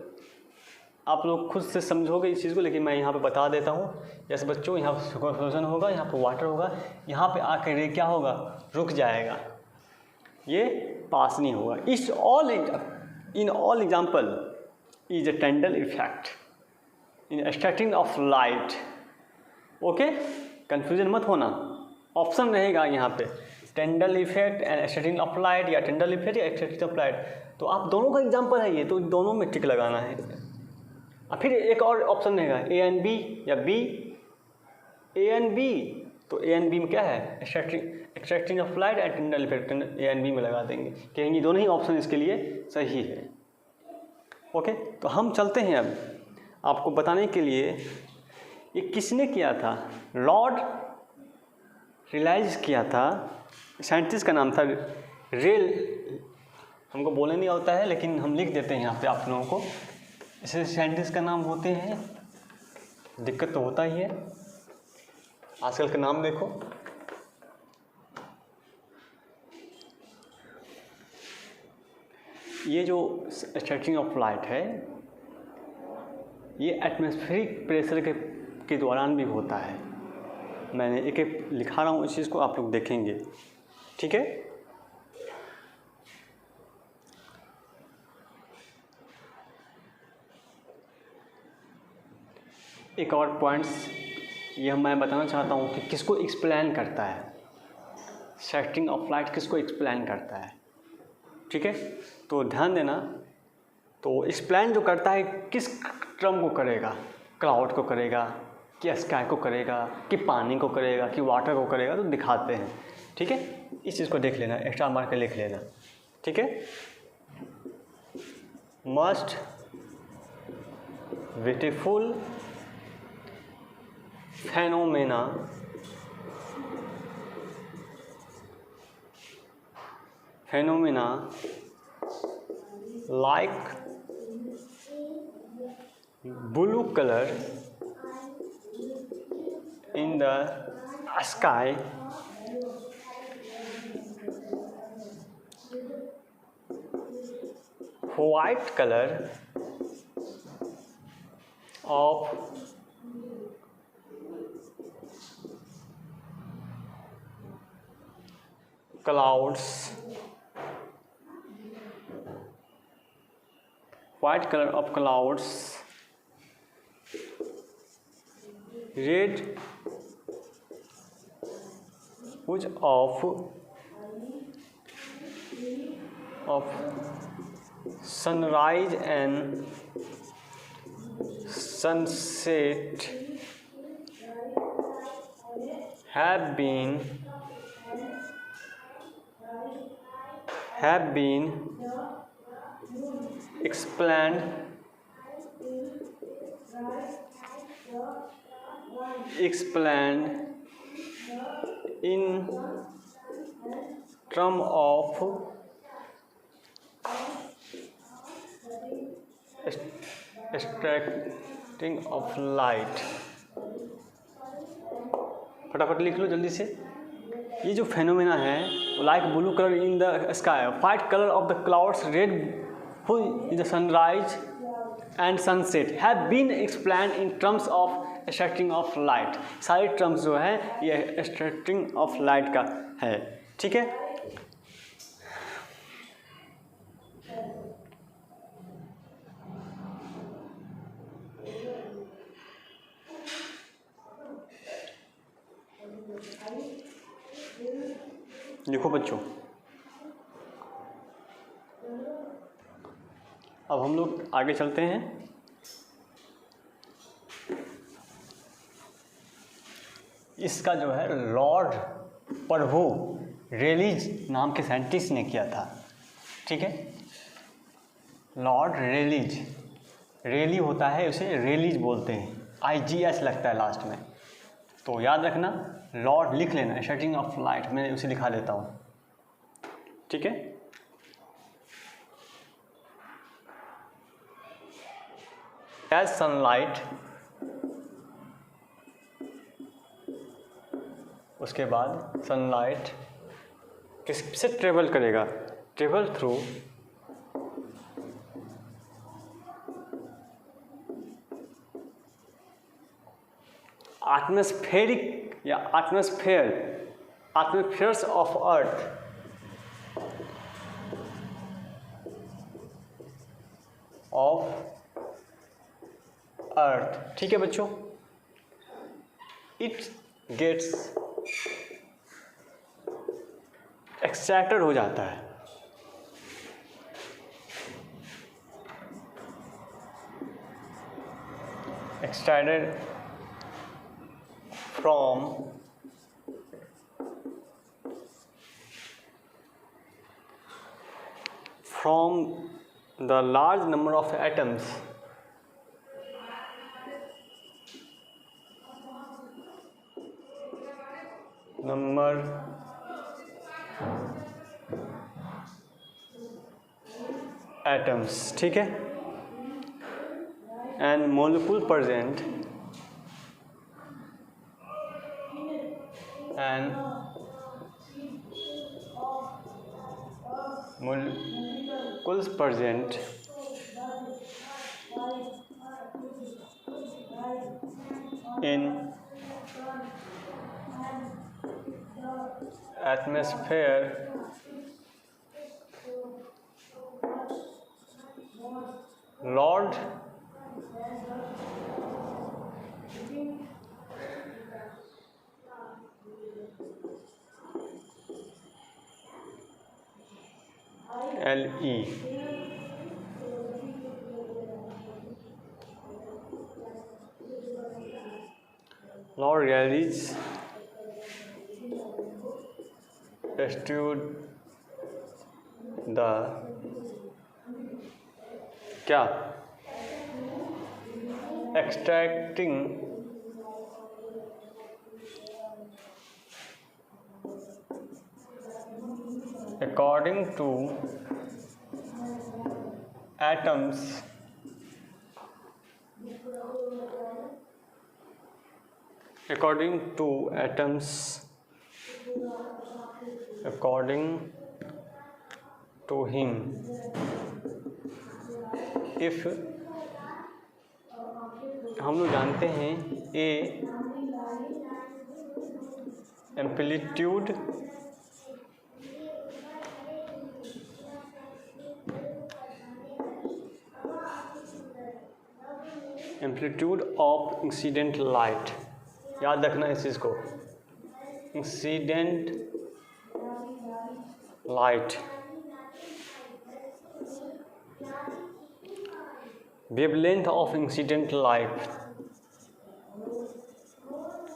आप लोग खुद से समझोगे इस चीज़ को, लेकिन मैं यहाँ पे बता देता हूँ। जैसे बच्चों, यहाँ पर शुगर सोल्यूशन होगा, यहाँ पर वाटर होगा, यहाँ पे आकर रे क्या होगा, रुक जाएगा, ये पास नहीं होगा। In all example is a Tyndall effect in scattering of light. Okay, confusion मत होना, ऑप्शन रहेगा यहाँ पे, Tyndall effect and scattering of light, या टेंडल इफेक्ट या स्कैटरिंग ऑफ लाइट। तो आप दोनों का एग्जाम्पल है ये, तो दोनों में टिक लगाना है। और फिर एक और ऑप्शन रहेगा, ए एंड बी या बी ए एंड बी। तो ए एंड बी में क्या है, scattering of light and Tyndall effect, A and B में लगा देंगे, कहेंगे दोनों ही ऑप्शन इसके लिए सही है। ओके, तो हम चलते हैं अब आपको बताने के लिए, ये किसने किया था, लॉर्ड रियलाइज किया था, साइंटिस्ट का नाम था हमको बोलने नहीं आता है, लेकिन हम लिख देते हैं यहाँ पे आप लोगों को। ऐसे साइंटिस्ट का नाम होते हैं, दिक्कत तो होता ही है, आजकल का नाम देखो। ये जो स्कैटरिंग ऑफ लाइट है, ये एटमॉस्फेरिक प्रेशर के दौरान भी होता है। मैंने एक एक लिखा रहा हूँ, इस चीज़ को आप लोग देखेंगे। ठीक है, एक और पॉइंट्स ये मैं बताना चाहता हूँ कि किसको एक्सप्लेन करता है, स्कैटरिंग ऑफ लाइट किसको एक्सप्लेन करता है। ठीक है, तो ध्यान देना। तो एक्सप्लेन जो करता है किस टर्म को करेगा, क्लाउड को करेगा कि स्काई को करेगा कि पानी को करेगा कि वाटर को करेगा, तो दिखाते हैं। ठीक है, इस चीज़ को देख लेना, एक्स्ट्रा मार्क लिख लेना। ठीक है, must beautiful phenomena like blue color in the sky, white color of clouds white color of clouds, red hues of sunrise and sunset have been explained in terms of extracting of light। फटाफट लिख लो जल्दी से। ये जो phenomena है like blue colour in the sky, white colour of the clouds, red in the sunrise and sunset have been explained in terms of extracting of light. सारे terms जो है ये एक्सट्रैक्टिंग ऑफ लाइट का है, ठीक है। देखो बच्चों, अब हम लोग आगे चलते हैं। इसका जो है लॉर्ड प्रभु रेलीज नाम के साइंटिस्ट ने किया था, ठीक है। लॉर्ड रेलीज, रेली होता है उसे रेलीज बोलते हैं, IGS लगता है लास्ट में, तो याद रखना लॉर्ड लिख लेना, एक्सट्रैक्टिंग ऑफ लाइट मैं उसे लिखा देता हूँ, ठीक है। एज सनलाइट, उसके बाद सनलाइट किससे ट्रेवल करेगा, ट्रेवल थ्रू एटमॉस्फेरिक या एटमॉस्फेयर्स ऑफ अर्थ, ठीक है बच्चों। इट गेट्स एक्सट्रैक्टेड हो जाता है, extracted from the large number of atoms ठीक है, and molecule present and molecules present in atmosphere Lord LE Lord Rayleigh's estudied the क्या extracting according to atoms according to him if हम लोग जानते हैं A amplitude amplitude of incident light, याद रखना इस चीज़ को, incident light, wavelength of incident light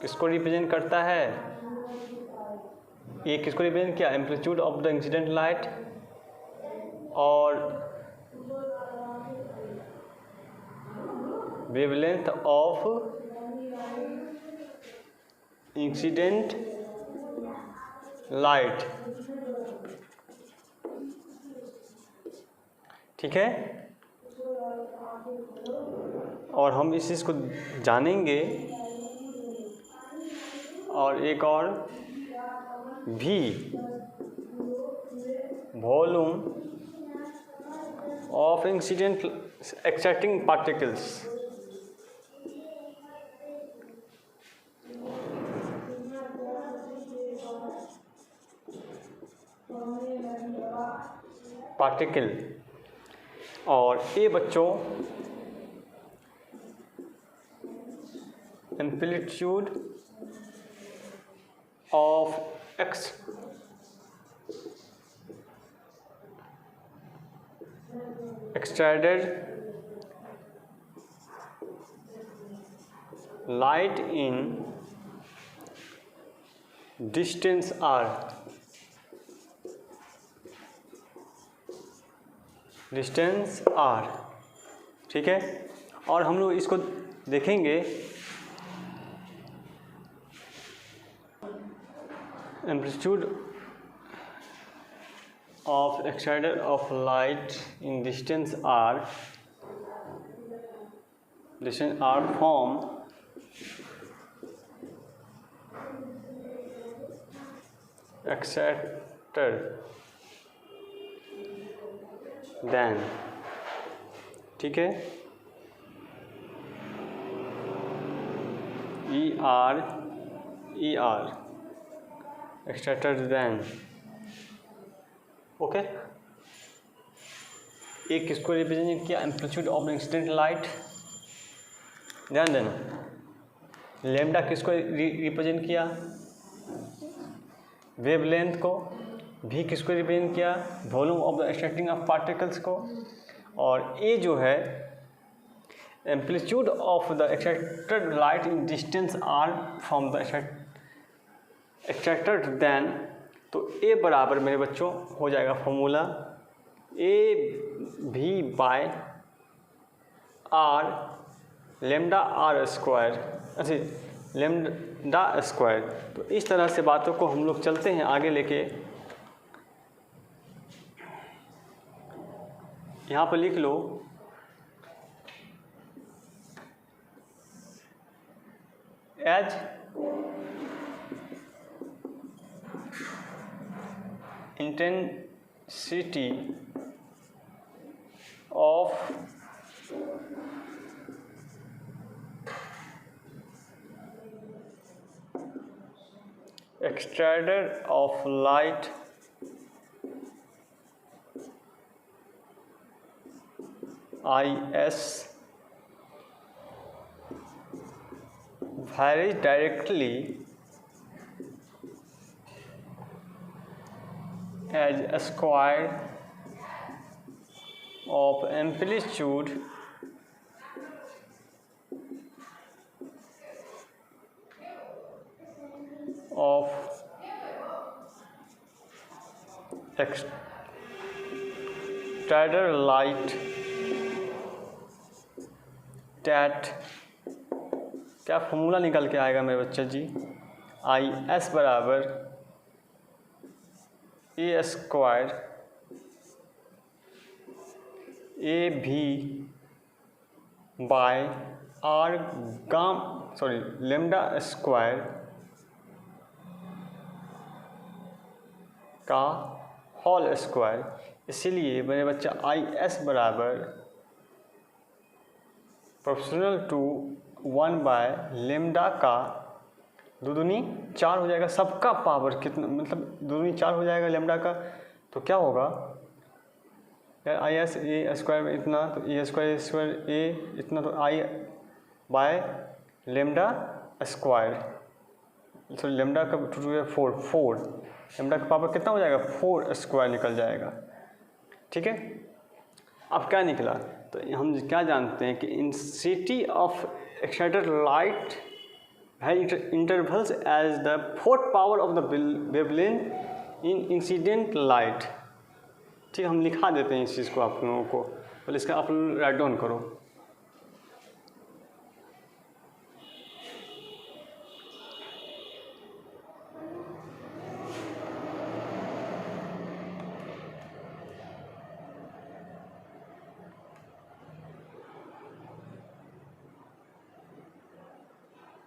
किसको रिप्रेजेंट करता है, ये किसको रिप्रेजेंट किया, amplitude of the incident light और वेवलेंथ ऑफ इंसिडेंट लाइट, ठीक है। और हम इस चीज़ को जानेंगे, और एक और भी, volume of incident exciting particles, particle, और ये बच्चों amplitude of extracted light in distance R, distance R, ठीक है। और हम लोग इसको देखेंगे, amplitude of extracted of light in distance R from extracted then, ठीक है, ER एक्सट्रेटेड देन, ओके। एक किसको रिप्रेजेंट किया, एम्पलीट्यूड ऑफ इंसिडेंट लाइट, ध्यान देना। लैम्डा किसको रिप्रेजेंट किया, वेवलेंथ को। भी किसको रिप्रेजेंट किया, volume of the extracting of particles को। और ए जो है amplitude of the extracted light in distance R from the extracted then, तो ए बराबर मेरे बच्चों हो जाएगा फॉर्मूला ए भी by R lambda R square, अच्छा लेमडा स्क्वायर। तो इस तरह से बातों को हम लोग चलते हैं आगे लेके। यहाँ पर लिख लो as intensity of extracted of light IS varies directly as a square of amplitude of extended light that, क्या फॉर्मूला निकल के आएगा मेरे बच्चे जी, IS बराबर ए स्क्वायर ए भी बाय आर लेमडा स्क्वायर का होल स्क्वायर। इसीलिए मेरे बच्चा IS बराबर प्रोपोर्शनल टू 1 बाय लेमडा का दो दूनी 4 हो जाएगा। सबका पावर कितना, मतलब दो दूनी 4 हो जाएगा लेमडा का, तो क्या होगा यार IS ए स्क्वायर में इतना, तो ए स्क्वायर ए इतना, तो बाय लेमडा स्क्वायर, तो लेमडा का 4 लेमडा का पावर कितना हो जाएगा 4 स्क्वायर निकल जाएगा। ठीक है, अब क्या निकला, तो हम क्या जानते हैं कि इंटेंसिटी ऑफ एक्साइटेड लाइट है intervals as the fourth power of the wavelength in incident light. ठीक, हम लिखा देते हैं इस चीज़ को आप लोगों को, पहले इसका आप राइट डाउन करो।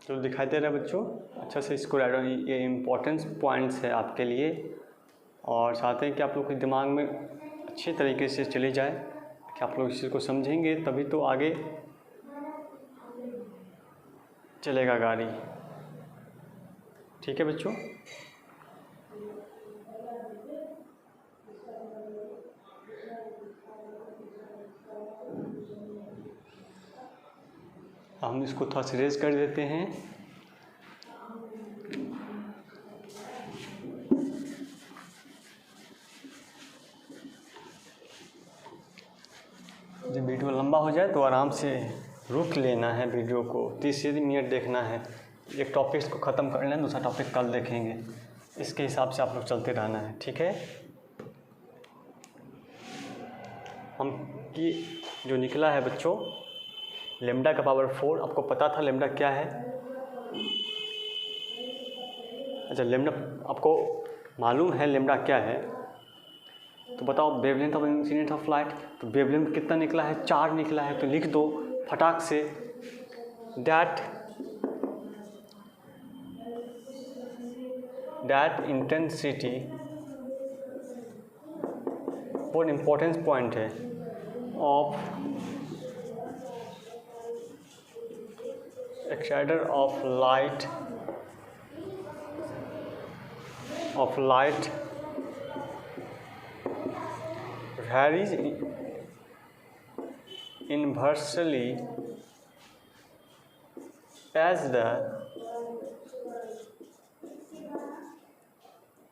तो दिखाई दे रहा है बच्चों, अच्छा से इसको राइट डाउन, ये इम्पोर्टेंस पॉइंट्स है आपके लिए, और चाहते हैं कि आप लोग के दिमाग में अच्छे तरीके से चली जाए, कि आप लोग इस चीज़ को समझेंगे तभी तो आगे चलेगा गाड़ी। ठीक है बच्चों, हम इसको थोड़ा सा रेज कर देते हैं। जब वीडियो लंबा हो जाए तो आराम से रुक लेना है, वीडियो को 30 मिनट देखना है। एक टॉपिक को ख़त्म कर लेना, दूसरा टॉपिक कल देखेंगे, इसके हिसाब से आप लोग चलते रहना है। ठीक है, हम की जो निकला है बच्चों लेमडा का पावर 4, आपको पता था लेमडा क्या है? अच्छा, लेमडा आपको मालूम है लेमडा क्या है, तो बताओ wavelength of incident of light, तो वेवलेंथ कितना निकला है 4 निकला है, तो लिख दो फटाक से दैट इंटेंसिटी, बहुत इम्पोर्टेंट पॉइंट है, of exciter of light varies inversely as the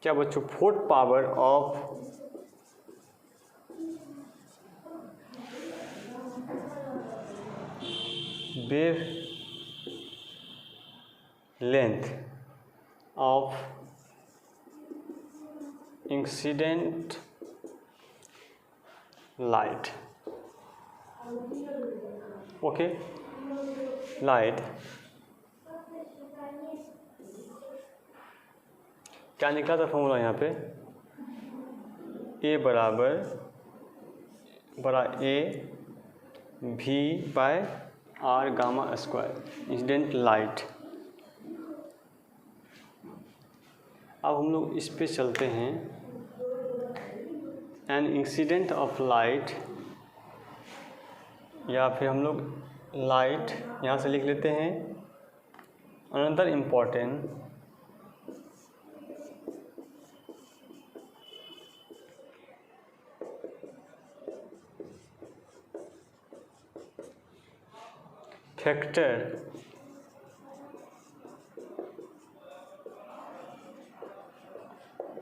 क्या बच्चों fourth power of wave length of incident light. Okay, light क्या निकला था फॉर्मूला यहाँ पे, ए बराबर बड़ा A V by R gamma square incident light. अब हम लोग इस पे चलते हैं, एन इंसिडेंट ऑफ लाइट, या फिर हम लोग लाइट यहाँ से लिख लेते हैं। Another important factor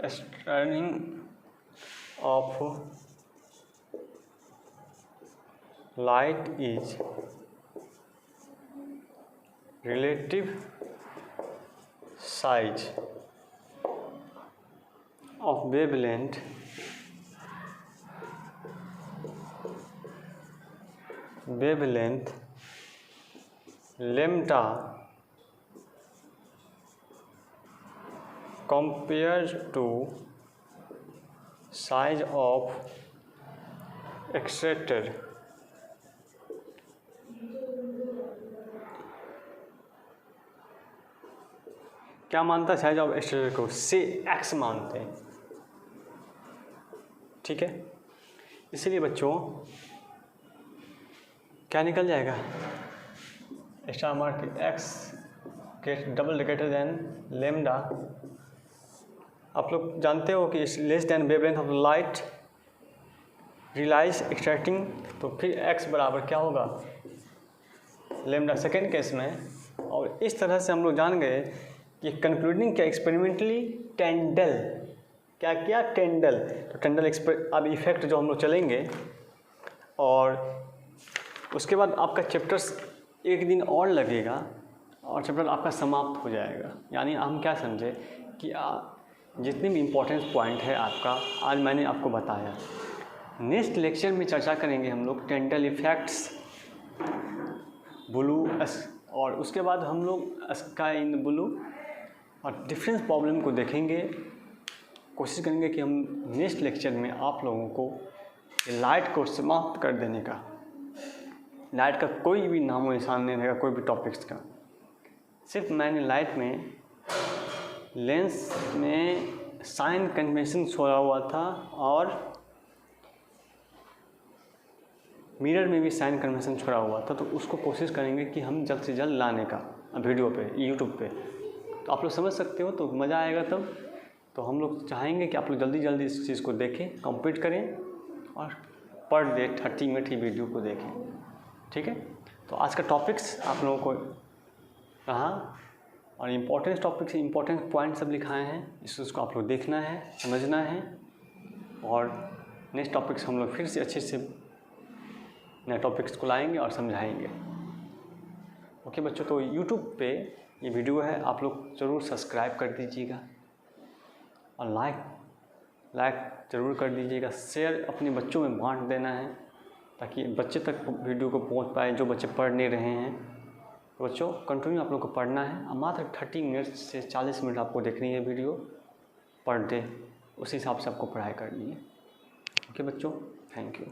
stunning of light is relative size of wavelength lambda compared to size of Exeter. क्या मानता है साइज ऑफ एक्सेटर को, से एक्स मानते हैं। ठीक है, इसीलिए बच्चों क्या निकल जाएगा, एक्स्ट्रा मार्क एक्स के डबल ग्रेटर देन लेमडा। आप लोग जानते हो कि less than wavelength of light realise extracting, तो फिर x बराबर क्या होगा लेमडा सेकेंड केस में। और इस तरह से हम लोग जान गए कि कंक्लूडिंग क्या एक्सपेरिमेंटली टेंडल क्या किया, टेंडल। तो टेंडल अब इफेक्ट जो हम लोग चलेंगे, और उसके बाद आपका चैप्टर्स एक दिन और लगेगा और चैप्टर आपका समाप्त हो जाएगा। यानी हम क्या समझे कि जितने भी इम्पोर्टेंट पॉइंट है आपका आज मैंने आपको बताया। नेक्स्ट लेक्चर में चर्चा करेंगे हम लोग टेंडल इफेक्ट्स, ब्लू, और उसके बाद हम लोग स्काई इन ब्लू और डिफरेंस प्रॉब्लम को देखेंगे। कोशिश करेंगे कि हम नेक्स्ट लेक्चर में आप लोगों को लाइट को समाप्त कर देने का, लाइट का कोई भी नामो निशान नहीं रहेगा, कोई भी टॉपिक्स का। सिर्फ मैंने लाइट में लेंस में साइन कन्वेंशन छोड़ा हुआ था और मिरर में भी साइन कन्वेंशन छोड़ा हुआ था, तो उसको कोशिश करेंगे कि हम जल्द से जल्द लाने का वीडियो पे, यूट्यूब पे। तो आप लोग समझ सकते हो, तो मज़ा आएगा तब। तो हम लोग चाहेंगे कि आप लोग जल्दी जल्दी इस चीज़ को देखें, कंप्लीट करें और पर डे 30 मिनट ही वीडियो को देखें, ठीक है। तो आज का टॉपिक्स आप लोगों को रहा और इम्पोर्टेंट टॉपिक्स, इम्पोर्टेंट पॉइंट सब लिखाए हैं, इसको आप लोग देखना है, समझना है। और नेक्स्ट टॉपिक्स हम लोग फिर से अच्छे से नए टॉपिक्स को लाएंगे और समझाएंगे। ओके बच्चों, तो यूट्यूब पे ये वीडियो है, आप लोग ज़रूर सब्सक्राइब कर दीजिएगा और लाइक ज़रूर कर दीजिएगा। शेयर अपने बच्चों में बांट देना है ताकि बच्चे तक वीडियो को पहुंच पाए जो बच्चे पढ़ नहीं रहे हैं। तो बच्चों कंटिन्यू आप लोग को पढ़ना है और मात्र 30 मिनट से 40 मिनट आपको देखनी है वीडियो पर डे, उस हिसाब से आपको पढ़ाई करनी है। ओके बच्चों, थैंक यू।